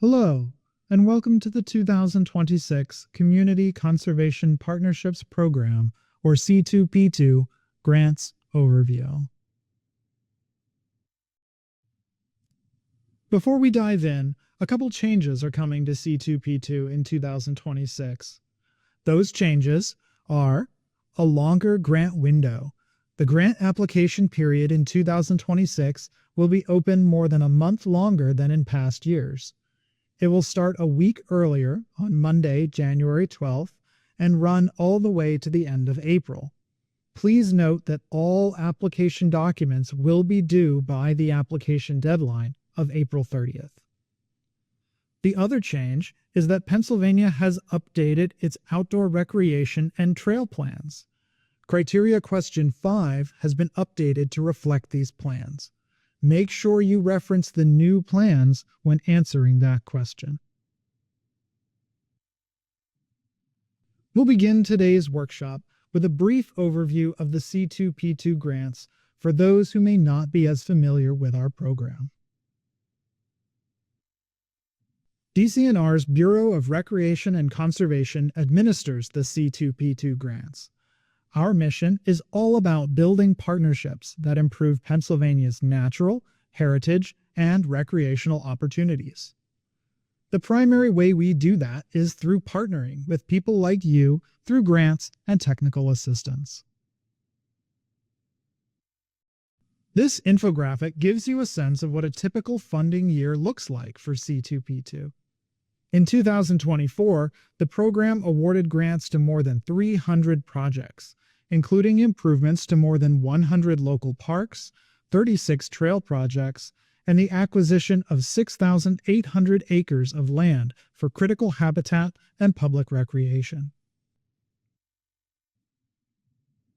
Hello, and welcome to the 2026 Community Conservation Partnerships Program, or C2P2, Grants Overview. Before we dive in, a couple changes are coming to C2P2 in 2026. Those changes are a longer grant window. The grant application period in 2026 will be open more than a month longer than in past years. It will start a week earlier on Monday, January 12th, and run all the way to the end of April. Please note that all application documents will be due by the application deadline of April 30th. The other change is that Pennsylvania has updated its outdoor recreation and trail plans. Criteria Question 5 has been updated to reflect these plans. Make sure you reference the new plans when answering that question. We'll begin today's workshop with a brief overview of the C2P2 grants for those who may not be as familiar with our program. DCNR's Bureau of Recreation and Conservation administers the C2P2 grants. Our mission is all about building partnerships that improve Pennsylvania's natural, heritage, and recreational opportunities. The primary way we do that is through partnering with people like you through grants and technical assistance. This infographic gives you a sense of what a typical funding year looks like for C2P2. In 2024, the program awarded grants to more than 300 projects, including improvements to more than 100 local parks, 36 trail projects, and the acquisition of 6,800 acres of land for critical habitat and public recreation.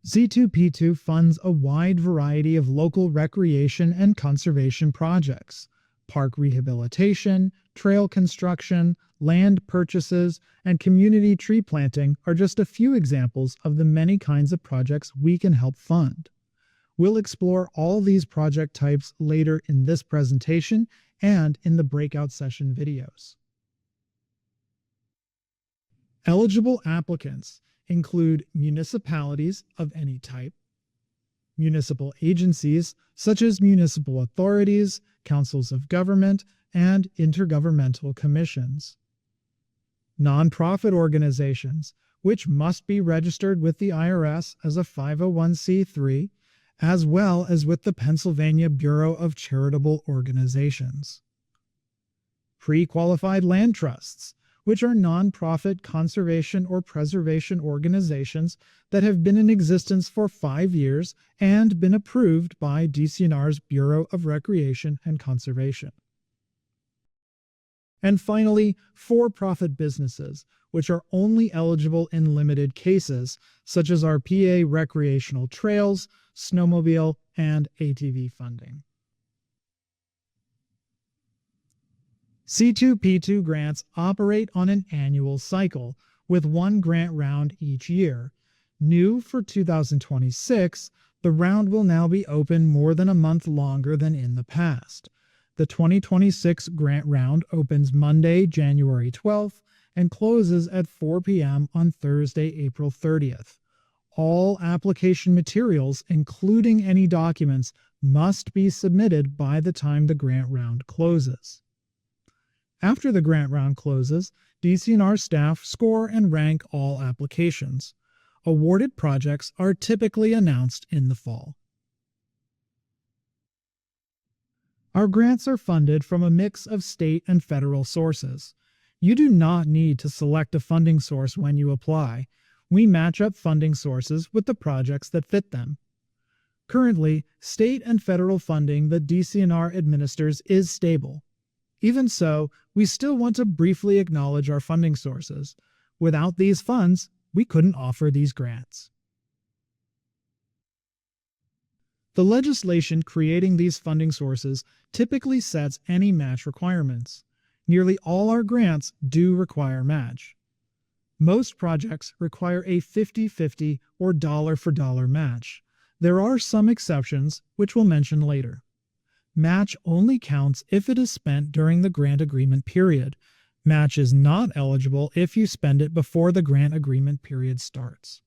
C2P2 funds a wide variety of local recreation and conservation projects. Park rehabilitation, trail construction, land purchases, and community tree planting are just a few examples of the many kinds of projects we can help fund. We'll explore all these project types later in this presentation and in the breakout session videos. Eligible applicants include municipalities of any type, municipal agencies such as municipal authorities, councils of government, and intergovernmental commissions. Nonprofit organizations, which must be registered with the IRS as a 501c3, as well as with the Pennsylvania Bureau of Charitable Organizations. Pre-qualified land trusts, which are nonprofit conservation or preservation organizations that have been in existence for 5 years and been approved by DCNR's Bureau of Recreation and Conservation. And finally, for-profit businesses, which are only eligible in limited cases, such as our PA recreational trails, snowmobile, and ATV funding. C2P2 grants operate on an annual cycle, with one grant round each year. New for 2026, the round will now be open more than a month longer than in the past. The 2026 grant round opens Monday, January 12th, and closes at 4 p.m. on Thursday, April 30th. All application materials, including any documents, must be submitted by the time the grant round closes. After the grant round closes, DCNR staff score and rank all applications. Awarded projects are typically announced in the fall. Our grants are funded from a mix of state and federal sources. You do not need to select a funding source when you apply. We match up funding sources with the projects that fit them. Currently, state and federal funding that DCNR administers is stable. Even so, we still want to briefly acknowledge our funding sources. Without these funds, we couldn't offer these grants. The legislation creating these funding sources typically sets any match requirements. Nearly all our grants do require match. Most projects require a 50-50 or dollar-for-dollar match. There are some exceptions, which we'll mention later. match only counts if it is spent during the grant agreement period. Match is not eligible if you spend it before the grant agreement period starts.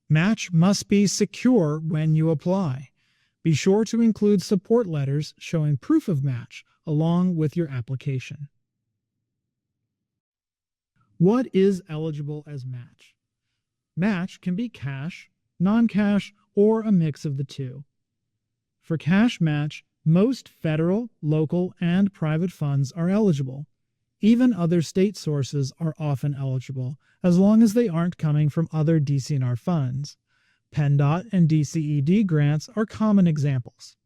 Match must be secure when you apply. Be sure to include support letters showing proof of match along with your application. What is eligible as match? Match can be cash, non-cash, or a mix of the two. For cash match, most federal, local, and private funds are eligible. Even other state sources are often eligible, as long as they aren't coming from other DCNR funds. PennDOT and DCED grants are common examples.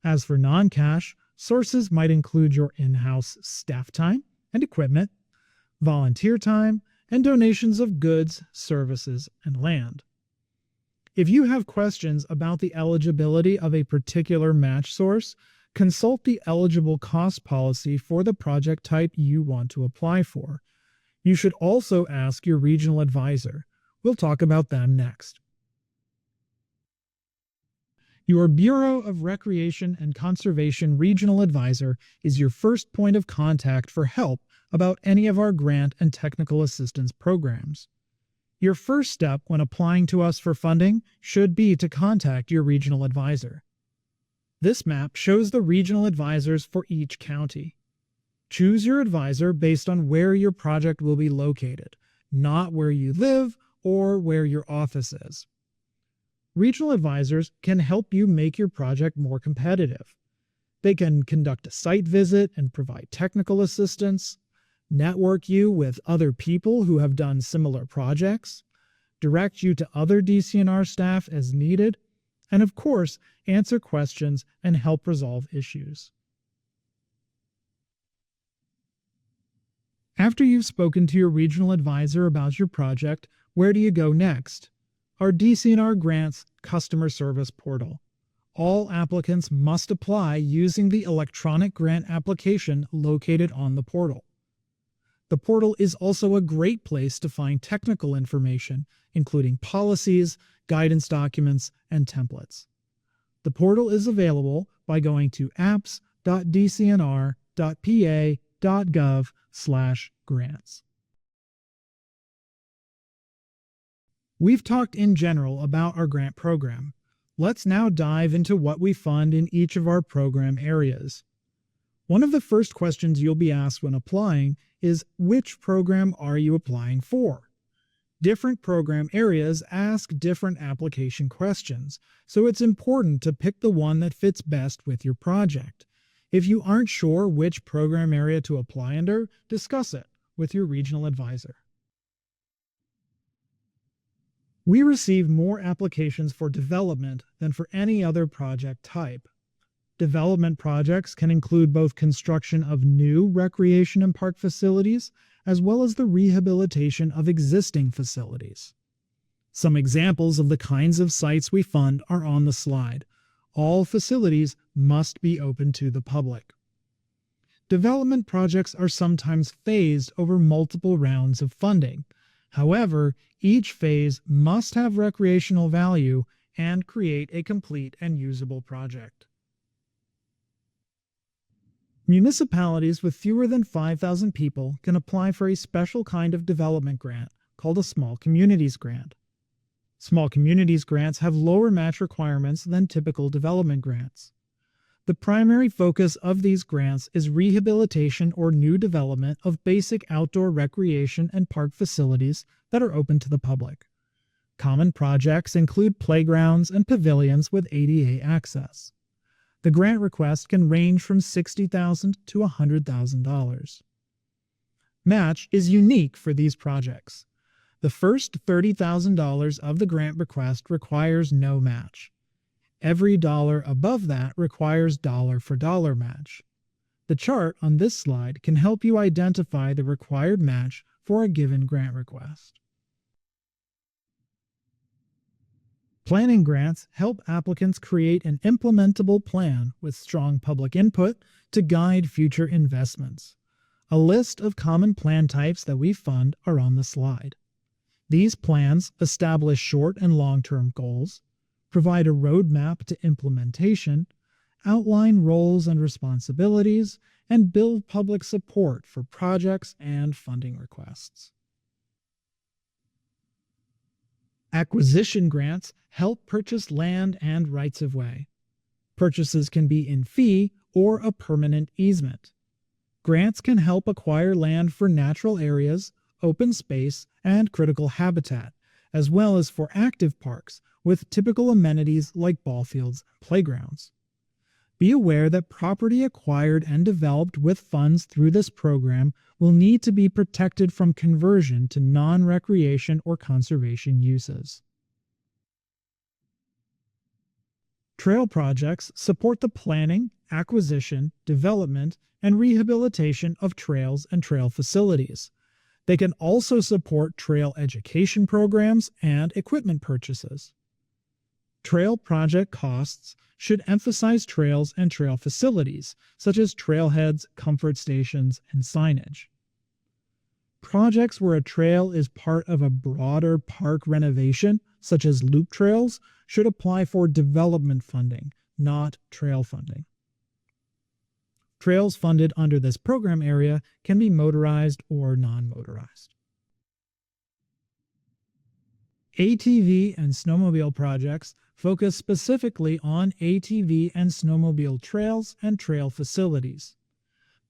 As for non-cash, sources might include your in-house staff time and equipment, volunteer time, and donations of goods, services, and land. If you have questions about the eligibility of a particular match source, consult the eligible cost policy for the project type you want to apply for. You should also ask your regional advisor. We'll talk about them next. Your Bureau of Recreation and Conservation Regional Advisor is your first point of contact for help about any of our grant and technical assistance programs. Your first step when applying to us for funding should be to contact your regional advisor. This map shows the regional advisors for each county. Choose your advisor based on where your project will be located, not where you live or where your office is. Regional advisors can help you make your project more competitive. They can conduct a site visit and provide technical assistance, network you with other people who have done similar projects, direct you to other DCNR staff as needed, and of course, answer questions and help resolve issues. After you've spoken to your regional advisor about your project, where do you go next? Our DCNR Grants Customer Service Portal. All applicants must apply using the electronic grant application located on the portal. The portal is also a great place to find technical information, including policies, guidance documents, and templates. The portal is available by going to apps.dcnr.pa.gov/grants. We've talked in general about our grant program. Let's now dive into what we fund in each of our program areas. One of the first questions you'll be asked when applying is, which program are you applying for? Different program areas ask different application questions, so it's important to pick the one that fits best with your project. If you aren't sure which program area to apply under, discuss it with your regional advisor. We receive more applications for development than for any other project type. Development projects can include both construction of new recreation and park facilities, as well as the rehabilitation of existing facilities. Some examples of the kinds of sites we fund are on the slide. All facilities must be open to the public. Development projects are sometimes phased over multiple rounds of funding. However, each phase must have recreational value and create a complete and usable project. Municipalities with fewer than 5,000 people can apply for a special kind of development grant called a Small Communities Grant. Small Communities Grants have lower match requirements than typical development grants. The primary focus of these grants is rehabilitation or new development of basic outdoor recreation and park facilities that are open to the public. Common projects include playgrounds and pavilions with ADA access. The grant request can range from $60,000 to $100,000. Match is unique for these projects. The first $30,000 of the grant request requires no match. Every dollar above that requires dollar-for-dollar match. The chart on this slide can help you identify the required match for a given grant request. Planning grants help applicants create an implementable plan with strong public input to guide future investments. A list of common plan types that we fund are on the slide. These plans establish short and long-term goals, provide a roadmap to implementation, outline roles and responsibilities, and build public support for projects and funding requests. Acquisition grants help purchase land and rights of way. Purchases can be in fee or a permanent easement. Grants can help acquire land for natural areas, open space, and critical habitat, as well as for active parks with typical amenities like ball fields and playgrounds. Be aware that property acquired and developed with funds through this program will need to be protected from conversion to non-recreation or conservation uses. Trail projects support the planning, acquisition, development, and rehabilitation of trails and trail facilities. They can also support trail education programs and equipment purchases. Trail project costs should emphasize trails and trail facilities, such as trailheads, comfort stations, and signage. Projects where a trail is part of a broader park renovation, such as loop trails, should apply for development funding, not trail funding. Trails funded under this program area can be motorized or non-motorized. ATV and snowmobile projects focus specifically on ATV and snowmobile trails and trail facilities.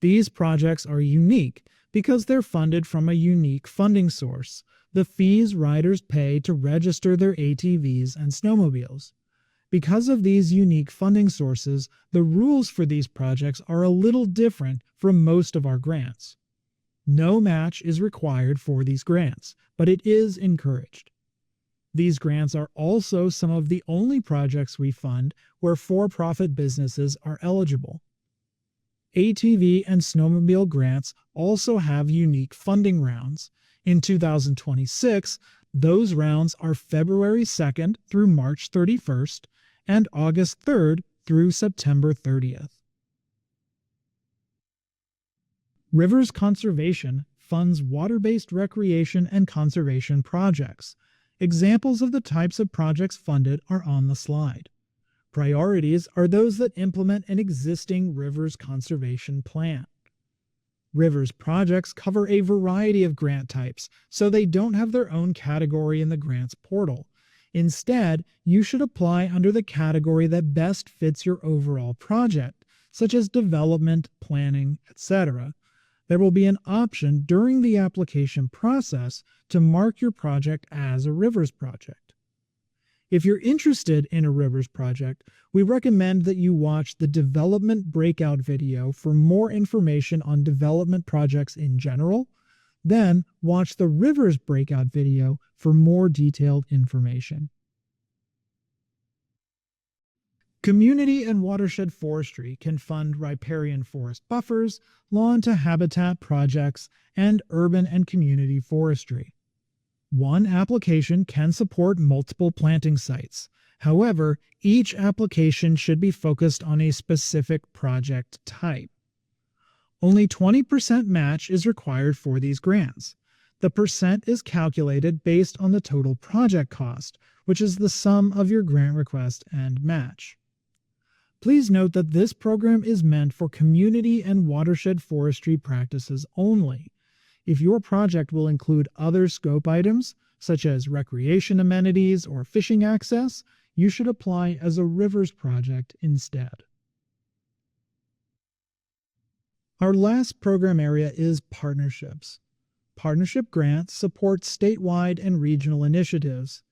These projects are unique because they're funded from a unique funding source, the fees riders pay to register their ATVs and snowmobiles. Because of these unique funding sources, the rules for these projects are a little different from most of our grants. No match is required for these grants, but it is encouraged. These grants are also some of the only projects we fund where for-profit businesses are eligible. ATV and snowmobile grants also have unique funding rounds. In 2026, those rounds are February 2nd through March 31st and August 3rd through September 30th. Rivers Conservation funds water-based recreation and conservation projects. Examples of the types of projects funded are on the slide. Priorities are those that implement an existing rivers conservation plan. Rivers projects cover a variety of grant types, so they don't have their own category in the grants portal. Instead, you should apply under the category that best fits your overall project, such as development, planning, etc. There will be an option during the application process to mark your project as a rivers project. If you're interested in a rivers project, we recommend that you watch the development breakout video for more information on development projects in general, then watch the rivers breakout video for more detailed information. Community and watershed forestry can fund riparian forest buffers, lawn to habitat projects, and urban and community forestry. One application can support multiple planting sites. However, each application should be focused on a specific project type. Only 20% match is required for these grants. The percent is calculated based on the total project cost, which is the sum of your grant request and match. Please note that this program is meant for community and watershed forestry practices only. If your project will include other scope items, such as recreation amenities or fishing access, you should apply as a rivers project instead. Our last program area is partnerships. Partnership grants support statewide and regional initiatives.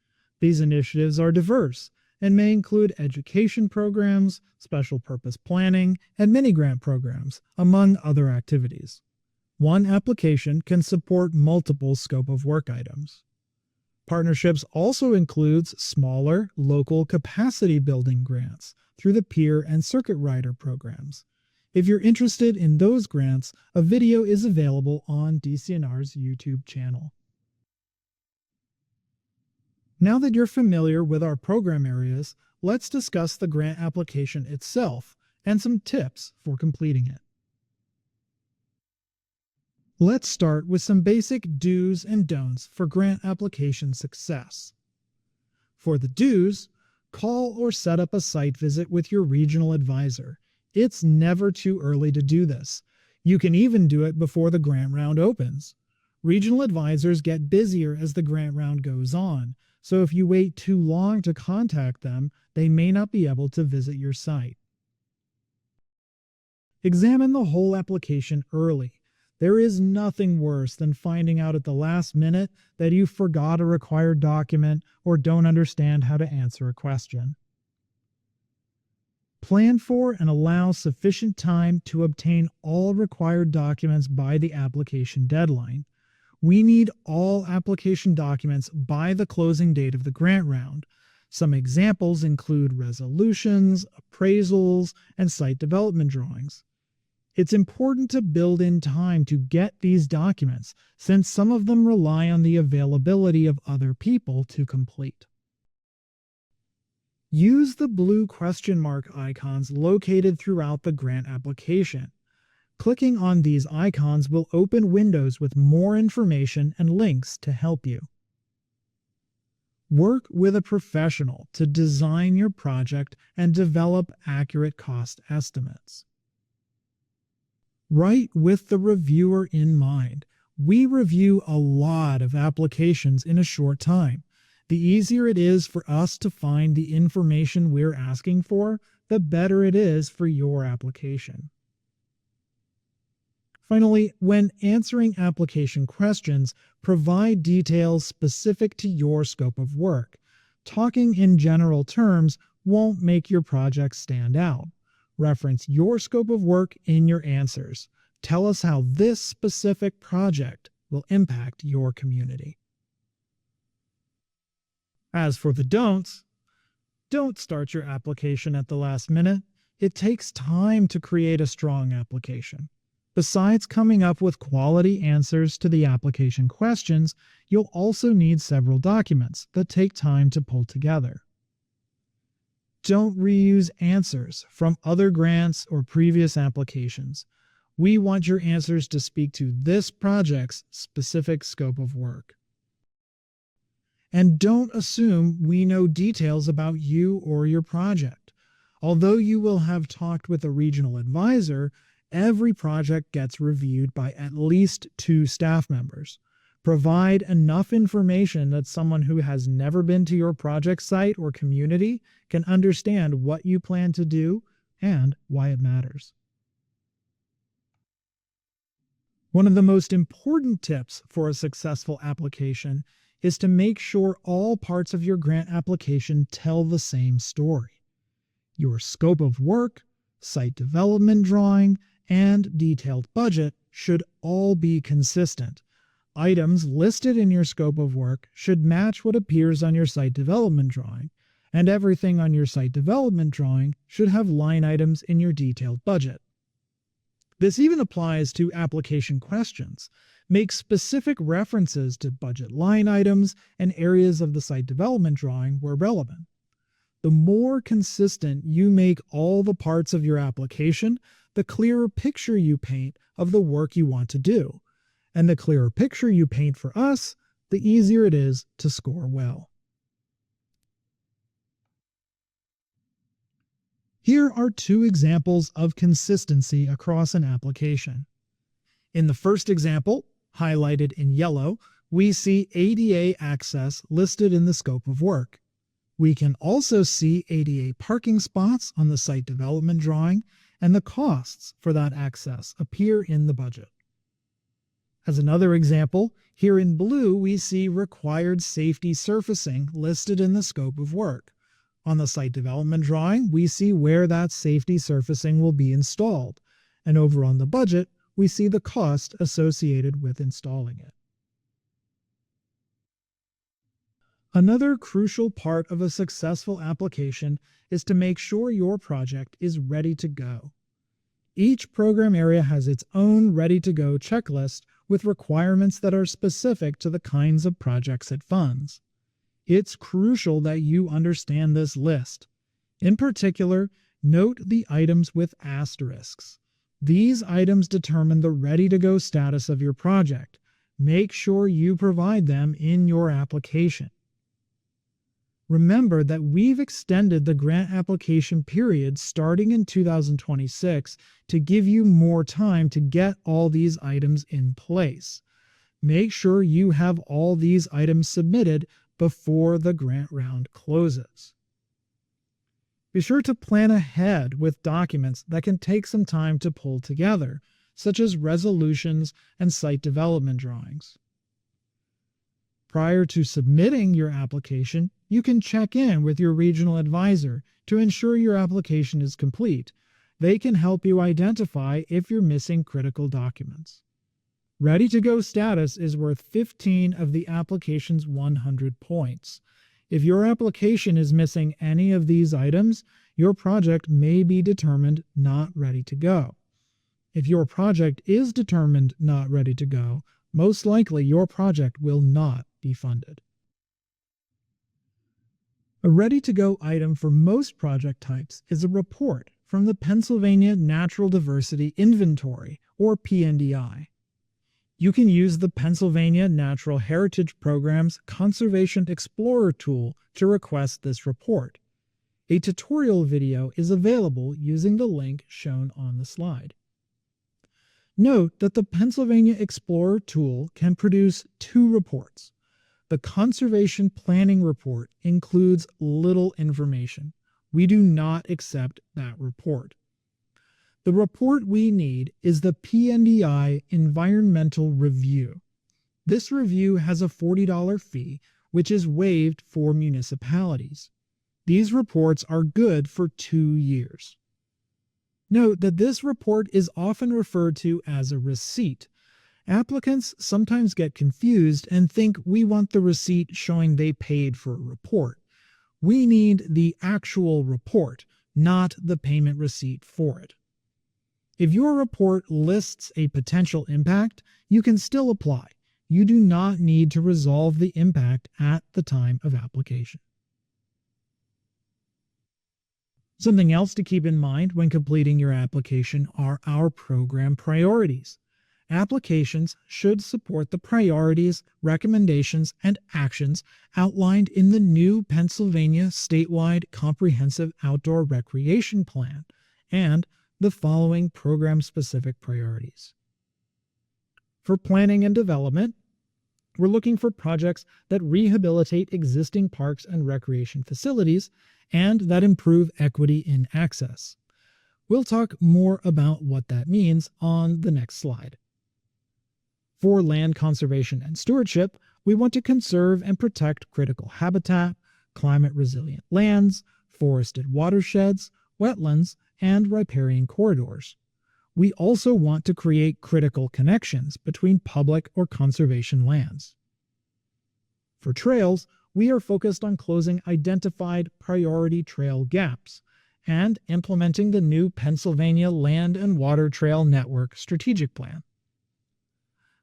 These initiatives are diverse and may include education programs, special purpose planning, and mini-grant programs, among other activities. One application can support multiple scope of work items. Partnerships also includes smaller, local capacity building grants through the peer and circuit rider programs. If you're interested in those grants, a video is available on DCNR's YouTube channel. Now that you're familiar with our program areas, let's discuss the grant application itself and some tips for completing it. Let's start with some basic do's and don'ts for grant application success. For the do's, call or set up a site visit with your regional advisor. It's never too early to do this. You can even do it before the grant round opens. Regional advisors get busier as the grant round goes on, so if you wait too long to contact them, they may not be able to visit your site. Examine the whole application early. There is nothing worse than finding out at the last minute that you forgot a required document or don't understand how to answer a question. Plan for and allow sufficient time to obtain all required documents by the application deadline. We need all application documents by the closing date of the grant round. Some examples include resolutions, appraisals, and site development drawings. It's important to build in time to get these documents, since some of them rely on the availability of other people to complete. Use the blue question mark icons located throughout the grant application. Clicking on these icons will open windows with more information and links to help you. Work with a professional to design your project and develop accurate cost estimates. Write with the reviewer in mind. We review a lot of applications in a short time. The easier it is for us to find the information we're asking for, the better it is for your application. Finally, when answering application questions, provide details specific to your scope of work. Talking in general terms won't make your project stand out. Reference your scope of work in your answers. Tell us how this specific project will impact your community. As for the don'ts, don't start your application at the last minute. It takes time to create a strong application. Besides coming up with quality answers to the application questions, you'll also need several documents that take time to pull together. Don't reuse answers from other grants or previous applications. We want your answers to speak to this project's specific scope of work. And don't assume we know details about you or your project. Although you will have talked with a regional advisor, every project gets reviewed by at least 2 staff members. Provide enough information that someone who has never been to your project site or community can understand what you plan to do and why it matters. One of the most important tips for a successful application is to make sure all parts of your grant application tell the same story. Your scope of work, site development drawing, and detailed budget should all be consistent. Items listed in your scope of work should match what appears on your site development drawing, and everything on your site development drawing should have line items in your detailed budget. This even applies to application questions. Make specific references to budget line items and areas of the site development drawing where relevant. The more consistent you make all the parts of your application, the clearer picture you paint of the work you want to do. And the clearer picture you paint for us, the easier it is to score well. Here are 2 examples of consistency across an application. In the first example, highlighted in yellow, we see ADA access listed in the scope of work. We can also see ADA parking spots on the site development drawing, and the costs for that access appear in the budget. As another example, here in blue we see required safety surfacing listed in the scope of work. On the site development drawing, we see where that safety surfacing will be installed, and over on the budget, we see the cost associated with installing it. Another crucial part of a successful application is to make sure your project is ready to go. Each program area has its own ready-to-go checklist with requirements that are specific to the kinds of projects it funds. It's crucial that you understand this list. In particular, note the items with asterisks. These items determine the ready-to-go status of your project. Make sure you provide them in your application. Remember that we've extended the grant application period starting in 2026 to give you more time to get all these items in place. Make sure you have all these items submitted before the grant round closes. Be sure to plan ahead with documents that can take some time to pull together, such as resolutions and site development drawings. Prior to submitting your application, you can check in with your regional advisor to ensure your application is complete. They can help you identify if you're missing critical documents. Ready to go status is worth 15 of the application's 100 points. If your application is missing any of these items, your project may be determined not ready to go. If your project is determined not ready to go, most likely your project will not be funded. A ready-to-go item for most project types is a report from the Pennsylvania Natural Diversity Inventory, or PNDI. You can use the Pennsylvania Natural Heritage Program's Conservation Explorer tool to request this report. A tutorial video is available using the link shown on the slide. Note that the Pennsylvania Explorer tool can produce two reports. The Conservation Planning Report includes little information. We do not accept that report. The report we need is the PNDI Environmental Review. This review has a $40 fee, which is waived for municipalities. These reports are good for 2 years. Note that this report is often referred to as a receipt. Applicants sometimes get confused and think we want the receipt showing they paid for a report. We need the actual report, not the payment receipt for it. If your report lists a potential impact, you can still apply. You do not need to resolve the impact at the time of application. Something else to keep in mind when completing your application are our program priorities. Applications should support the priorities, recommendations, and actions outlined in the new Pennsylvania Statewide Comprehensive Outdoor Recreation Plan and the following program-specific priorities. For planning and development, we're looking for projects that rehabilitate existing parks and recreation facilities and that improve equity in access. We'll talk more about what that means on the next slide. For land conservation and stewardship, we want to conserve and protect critical habitat, climate-resilient lands, forested watersheds, wetlands, and riparian corridors. We also want to create critical connections between public or conservation lands. For trails, we are focused on closing identified priority trail gaps and implementing the new Pennsylvania Land and Water Trail Network Strategic Plan.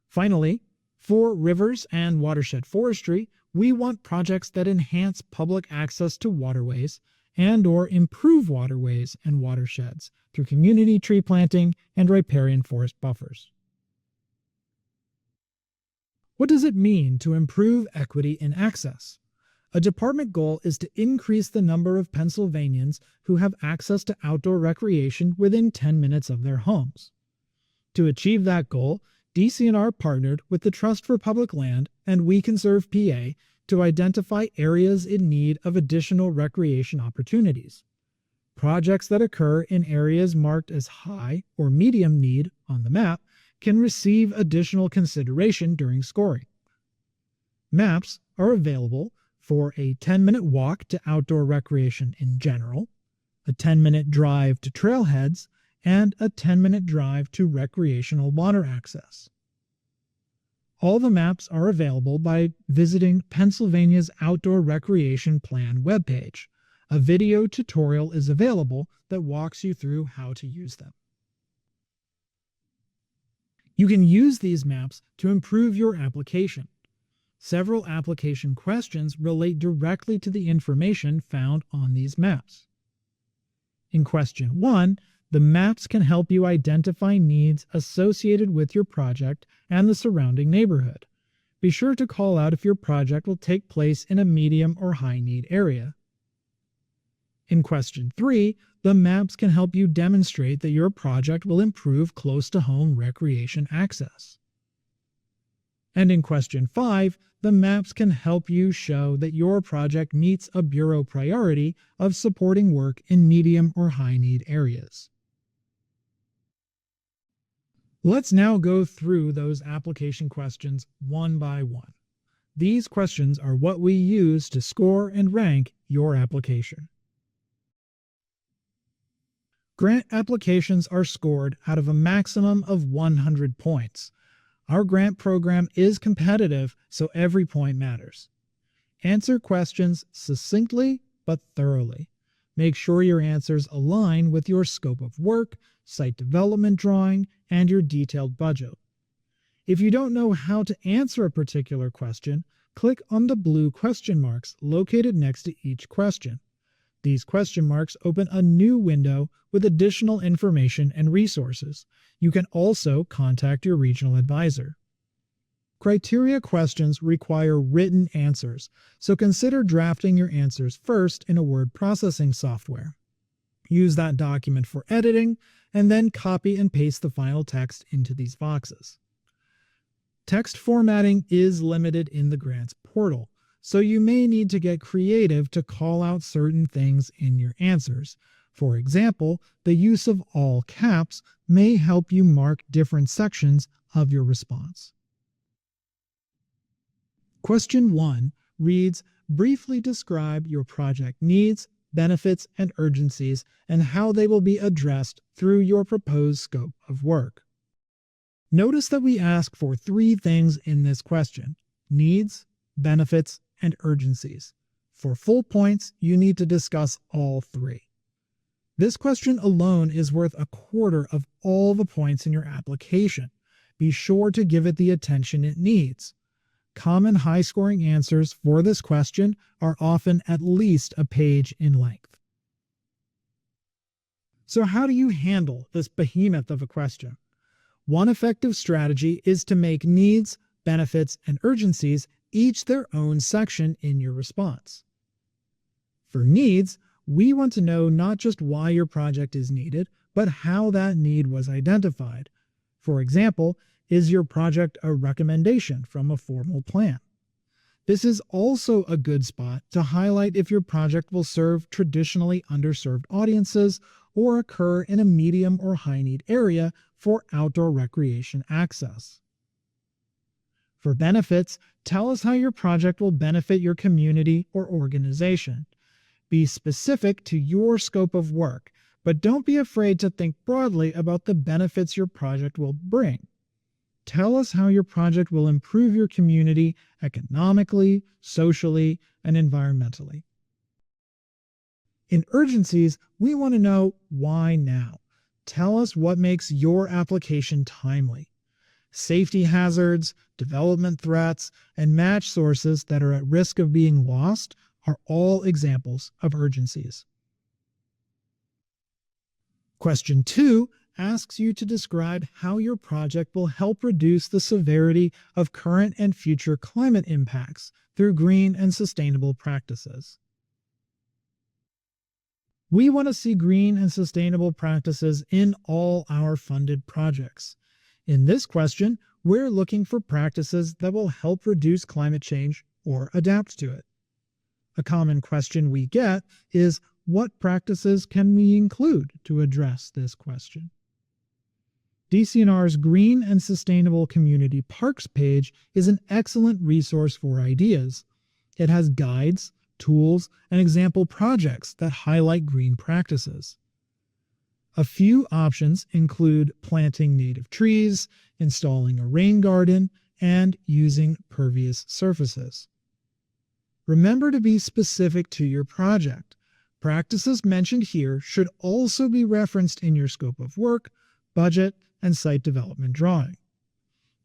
Finally, for rivers and watershed forestry, we want projects that enhance public access to waterways and/or improve waterways and watersheds through community tree planting and riparian forest buffers. What does it mean to improve equity in access? A department goal is to increase the number of Pennsylvanians who have access to outdoor recreation within 10 minutes of their homes. To achieve that goal, DCNR partnered with the Trust for Public Land and We Conserve PA to identify areas in need of additional recreation opportunities. Projects that occur in areas marked as high or medium need on the map can receive additional consideration during scoring. Maps are available for a 10-minute walk to outdoor recreation in general, a 10-minute drive to trailheads, and a 10-minute drive to recreational water access. All the maps are available by visiting Pennsylvania's Outdoor Recreation Plan webpage. A video tutorial is available that walks you through how to use them. You can use these maps to improve your application. Several application questions relate directly to the information found on these maps. In question 1, the maps can help you identify needs associated with your project and the surrounding neighborhood. Be sure to call out if your project will take place in a medium or high need area. In question 3, the maps can help you demonstrate that your project will improve close-to-home recreation access. And in question 5, the maps can help you show that your project meets a bureau priority of supporting work in medium or high need areas. Let's now go through those application questions one by one. These questions are what we use to score and rank your application. Grant applications are scored out of a maximum of 100 points. Our grant program is competitive, so every point matters. Answer questions succinctly but thoroughly. Make sure your answers align with your scope of work, site development drawing, and your detailed budget. If you don't know how to answer a particular question, click on the blue question marks located next to each question. These question marks open a new window with additional information and resources. You can also contact your regional advisor. Criteria questions require written answers, so consider drafting your answers first in a word processing software. Use that document for editing, and then copy and paste the final text into these boxes. Text formatting is limited in the grants portal, so you may need to get creative to call out certain things in your answers. For example, the use of all caps may help you mark different sections of your response. Question 1 reads, briefly describe your project needs, benefits, and urgencies, and how they will be addressed through your proposed scope of work. Notice that we ask for 3 things in this question: needs, benefits, and urgencies. For full points, you need to discuss all 3. This question alone is worth 1/4 of all the points in your application. Be sure to give it the attention it needs. Common high-scoring answers for this question are often at least a page in length. So how do you handle this behemoth of a question? One effective strategy is to make needs, benefits, and urgencies each their own section in your response. For needs, we want to know not just why your project is needed, but how that need was identified. For example, is your project a recommendation from a formal plan? This is also a good spot to highlight if your project will serve traditionally underserved audiences or occur in a medium or high need area for outdoor recreation access. For benefits, tell us how your project will benefit your community or organization. Be specific to your scope of work, but don't be afraid to think broadly about the benefits your project will bring. Tell us how your project will improve your community economically, socially, and environmentally. In urgencies, we want to know why now. Tell us what makes your application timely. Safety hazards, development threats, and match sources that are at risk of being lost are all examples of urgencies. Question 2 asks you to describe how your project will help reduce the severity of current and future climate impacts through green and sustainable practices. We want to see green and sustainable practices in all our funded projects. In this question, we're looking for practices that will help reduce climate change or adapt to it. A common question we get is, what practices can we include to address this question? DCNR's Green and Sustainable Community Parks page is an excellent resource for ideas. It has guides, tools, and example projects that highlight green practices. A few options include planting native trees, installing a rain garden, and using pervious surfaces. Remember to be specific to your project. Practices mentioned here should also be referenced in your scope of work, budget, and site development drawing.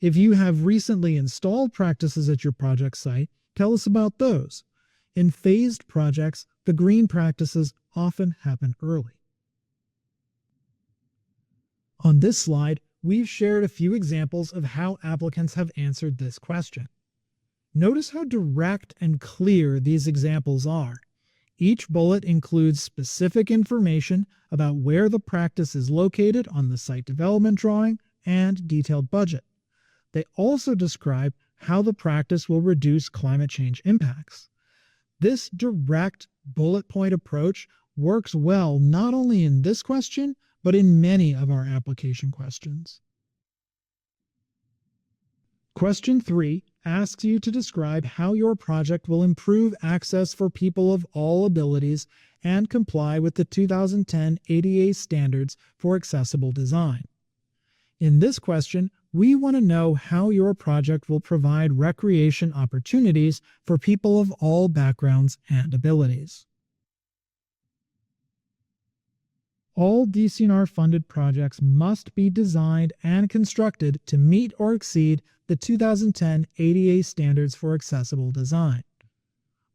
If you have recently installed practices at your project site, tell us about those. In phased projects, the green practices often happen early. On this slide, we've shared a few examples of how applicants have answered this question. Notice how direct and clear these examples are. Each bullet includes specific information about where the practice is located on the site development drawing and detailed budget. They also describe how the practice will reduce climate change impacts. This direct bullet point approach works well not only in this question, but in many of our application questions. Question 3 asks you to describe how your project will improve access for people of all abilities and comply with the 2010 ADA standards for accessible design. In this question, we want to know how your project will provide recreation opportunities for people of all backgrounds and abilities. All DCNR funded projects must be designed and constructed to meet or exceed the 2010 ADA standards for accessible design.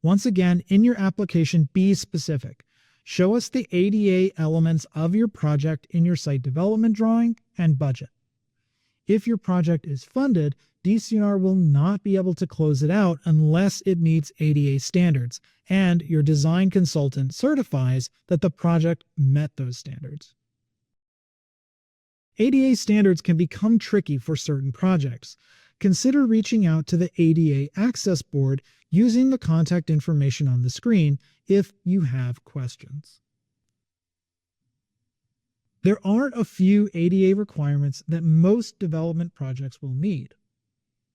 Once again, in your application, be specific. Show us the ADA elements of your project in your site development drawing and budget. If your project is funded, DCNR will not be able to close it out unless it meets ADA standards and your design consultant certifies that the project met those standards. ADA standards can become tricky for certain projects. Consider reaching out to the ADA Access Board using the contact information on the screen if you have questions. There are a few ADA requirements that most development projects will need.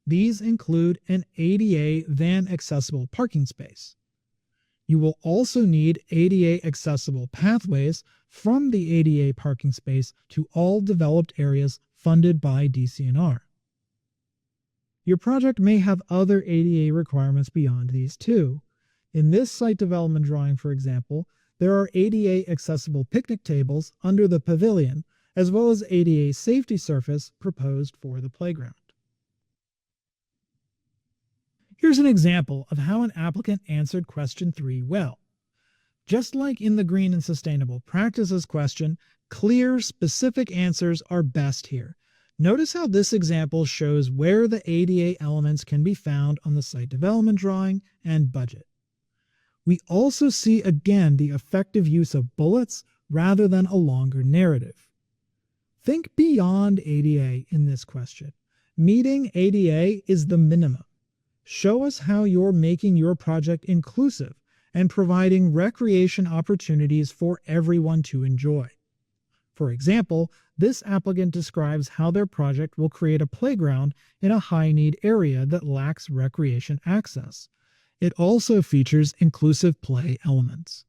These include an ADA van accessible parking space. You will also need ADA accessible pathways from the ADA parking space to all developed areas funded by DCNR. Your project may have other ADA requirements beyond these too. In this site development drawing, for example, there are ADA accessible picnic tables under the pavilion, as well as ADA safety surface proposed for the playground. Here's an example of how an applicant answered question 3 well. Just like in the Green and Sustainable Practices question, clear, specific answers are best here. Notice how this example shows where the ADA elements can be found on the site development drawing and budget. We also see again the effective use of bullets rather than a longer narrative. Think beyond ADA in this question. Meeting ADA is the minimum. Show us how you're making your project inclusive and providing recreation opportunities for everyone to enjoy. For example, this applicant describes how their project will create a playground in a high-need area that lacks recreation access. It also features inclusive play elements.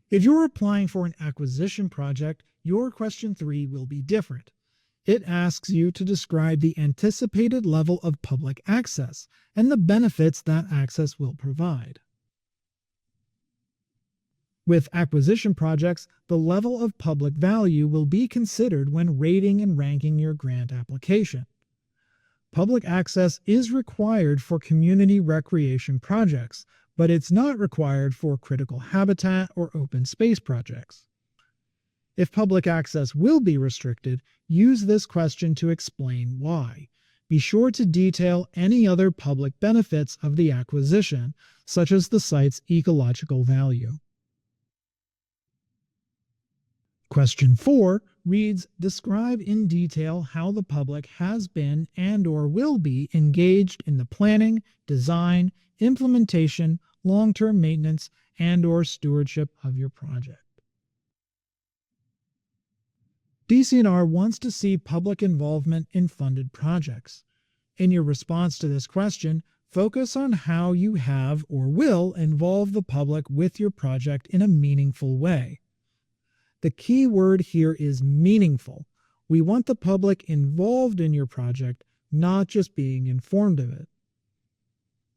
If you're applying for an acquisition project, your question 3 will be different. It asks you to describe the anticipated level of public access and the benefits that access will provide. With acquisition projects, the level of public value will be considered when rating and ranking your grant application. Public access is required for community recreation projects, but it's not required for critical habitat or open space projects. If public access will be restricted, use this question to explain why. Be sure to detail any other public benefits of the acquisition, such as the site's ecological value. Question 4 reads, describe in detail how the public has been and/or will be engaged in the planning, design, implementation, long-term maintenance, and/or stewardship of your project. DCNR wants to see public involvement in funded projects. In your response to this question, focus on how you have or will involve the public with your project in a meaningful way. The key word here is meaningful. We want the public involved in your project, not just being informed of it.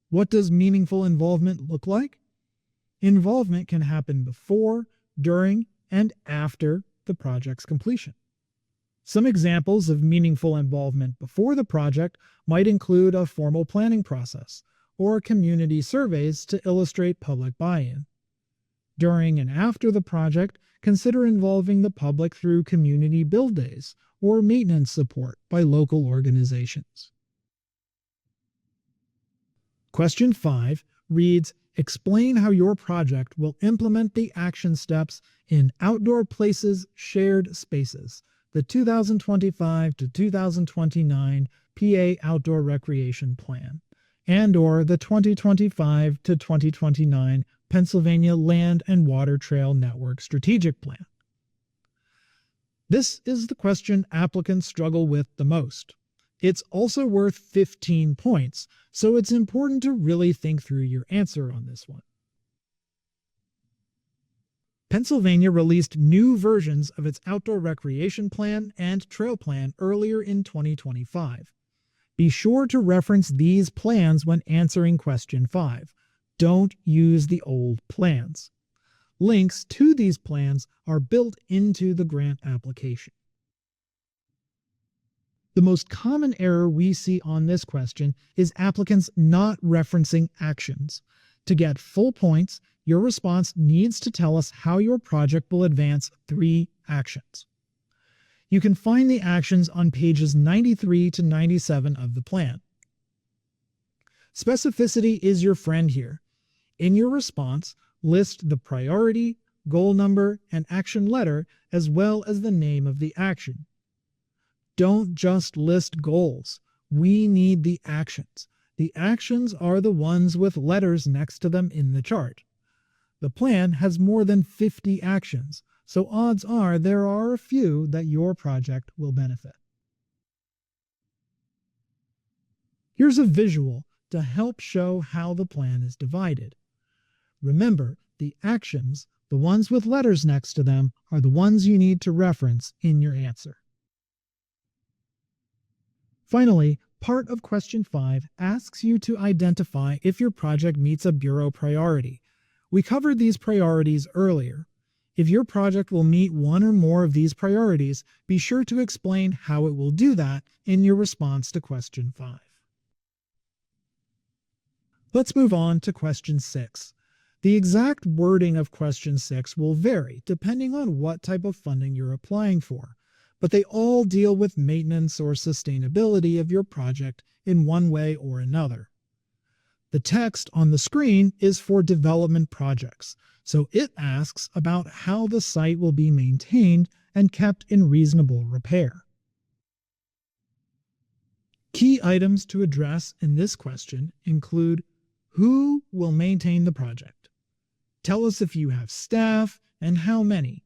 What does meaningful involvement look like? Involvement can happen before, during, and after the project's completion. Some examples of meaningful involvement before the project might include a formal planning process or community surveys to illustrate public buy-in. During and after the project, consider involving the public through community build days or maintenance support by local organizations. Question 5 reads, explain how your project will implement the action steps in Outdoor Places Shared Spaces, the 2025 to 2029 PA Outdoor Recreation Plan, and or the 2025 to 2029 Pennsylvania Land and Water Trail Network Strategic Plan. This is the question applicants struggle with the most. It's also worth 15 points, so it's important to really think through your answer on this one. Pennsylvania released new versions of its outdoor recreation plan and trail plan earlier in 2025. Be sure to reference these plans when answering question 5. Don't use the old plans. Links to these plans are built into the grant application. The most common error we see on this question is applicants not referencing actions. To get full points, your response needs to tell us how your project will advance 3 actions. You can find the actions on pages 93 to 97 of the plan. Specificity is your friend here. In your response, list the priority, goal number, and action letter, as well as the name of the action. Don't just list goals. We need the actions. The actions are the ones with letters next to them in the chart. The plan has more than 50 actions, so odds are there are a few that your project will benefit. Here's a visual to help show how the plan is divided. Remember, the actions, the ones with letters next to them, are the ones you need to reference in your answer. Finally, part of question 5 asks you to identify if your project meets a bureau priority. We covered these priorities earlier. If your project will meet one or more of these priorities, be sure to explain how it will do that in your response to question 5. Let's move on to question 6. The exact wording of question 6 will vary depending on what type of funding you're applying for, but they all deal with maintenance or sustainability of your project in one way or another. The text on the screen is for development projects, so it asks about how the site will be maintained and kept in reasonable repair. Key items to address in this question include who will maintain the project. Tell us if you have staff and how many.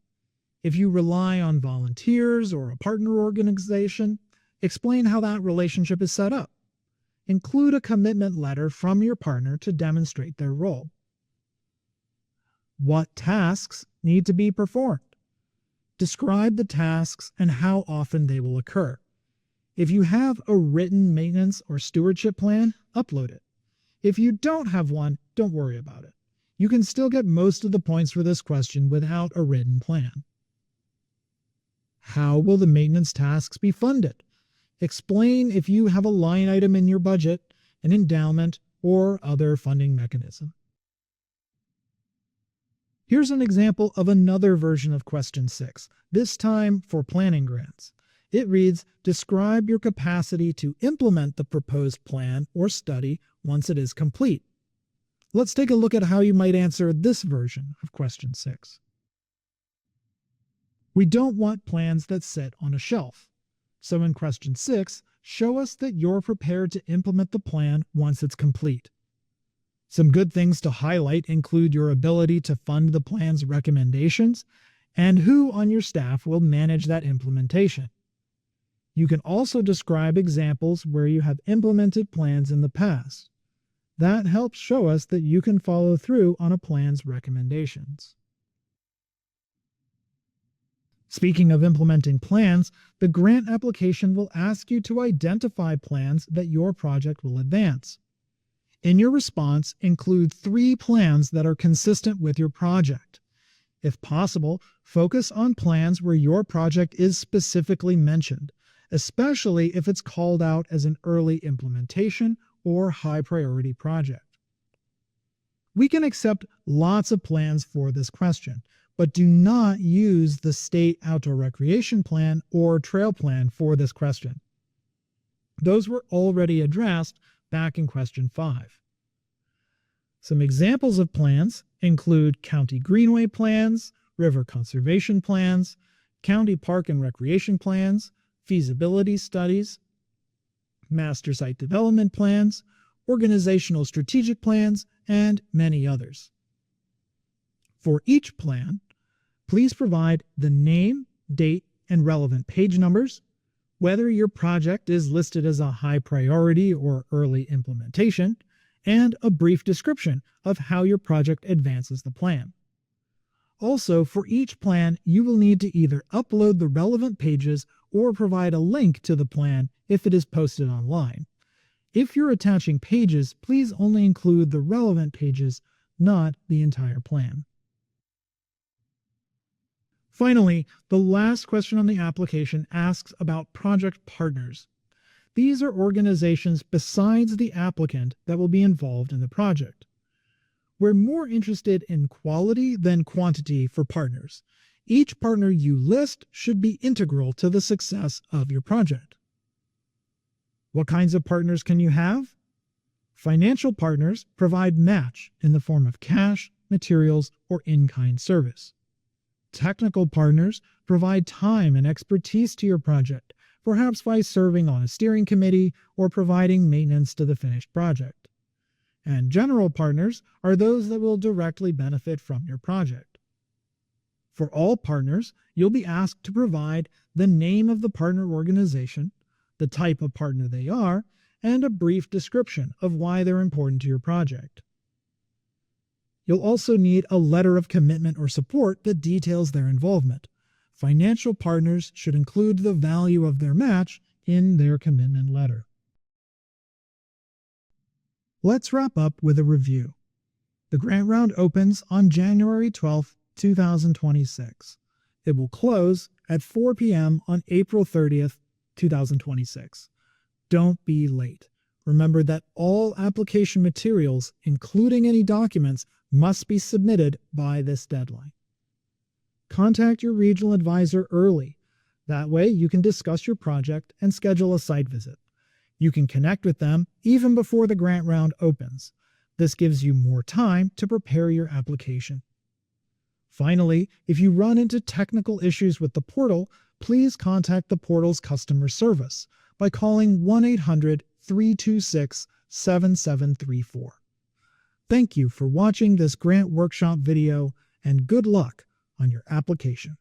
If you rely on volunteers or a partner organization, explain how that relationship is set up. Include a commitment letter from your partner to demonstrate their role. What tasks need to be performed? Describe the tasks and how often they will occur. If you have a written maintenance or stewardship plan, upload it. If you don't have one, don't worry about it. You can still get most of the points for this question without a written plan. How will the maintenance tasks be funded? Explain if you have a line item in your budget, an endowment, or other funding mechanism. Here's an example of another version of question 6, this time for planning grants. It reads, describe your capacity to implement the proposed plan or study once it is complete. Let's take a look at how you might answer this version of question 6. We don't want plans that sit on a shelf. So in question 6, show us that you're prepared to implement the plan once it's complete. Some good things to highlight include your ability to fund the plan's recommendations and who on your staff will manage that implementation. You can also describe examples where you have implemented plans in the past. That helps show us that you can follow through on a plan's recommendations. Speaking of implementing plans, the grant application will ask you to identify plans that your project will advance. In your response, include 3 plans that are consistent with your project. If possible, focus on plans where your project is specifically mentioned, especially if it's called out as an early implementation or high priority project. We can accept lots of plans for this question, but do not use the state outdoor recreation plan or trail plan for this question. Those were already addressed back in question 5. Some examples of plans include county greenway plans, river conservation plans, county park and recreation plans, feasibility studies, master site development plans, organizational strategic plans, and many others. For each plan, please provide the name, date, and relevant page numbers, whether your project is listed as a high priority or early implementation, and a brief description of how your project advances the plan. Also, for each plan, you will need to either upload the relevant pages or provide a link to the plan if it is posted online. If you're attaching pages, please only include the relevant pages, not the entire plan. Finally, the last question on the application asks about project partners. These are organizations besides the applicant that will be involved in the project. We're more interested in quality than quantity for partners. Each partner you list should be integral to the success of your project. What kinds of partners can you have? Financial partners provide match in the form of cash, materials, or in-kind service. Technical partners provide time and expertise to your project, perhaps by serving on a steering committee or providing maintenance to the finished project. And general partners are those that will directly benefit from your project. For all partners, you'll be asked to provide the name of the partner organization, the type of partner they are, and a brief description of why they're important to your project. You'll also need a letter of commitment or support that details their involvement. Financial partners should include the value of their match in their commitment letter. Let's wrap up with a review. The grant round opens on January 12, 2026. It will close at 4 p.m. on April 30th, 2026. Don't be late. Remember that all application materials, including any documents, must be submitted by this deadline. Contact your regional advisor early. That way you can discuss your project and schedule a site visit. You can connect with them even before the grant round opens. This gives you more time to prepare your application. Finally, if you run into technical issues with the portal, please contact the portal's customer service by calling 1-800-326-7734. Thank you for watching this grant workshop video, and good luck on your application.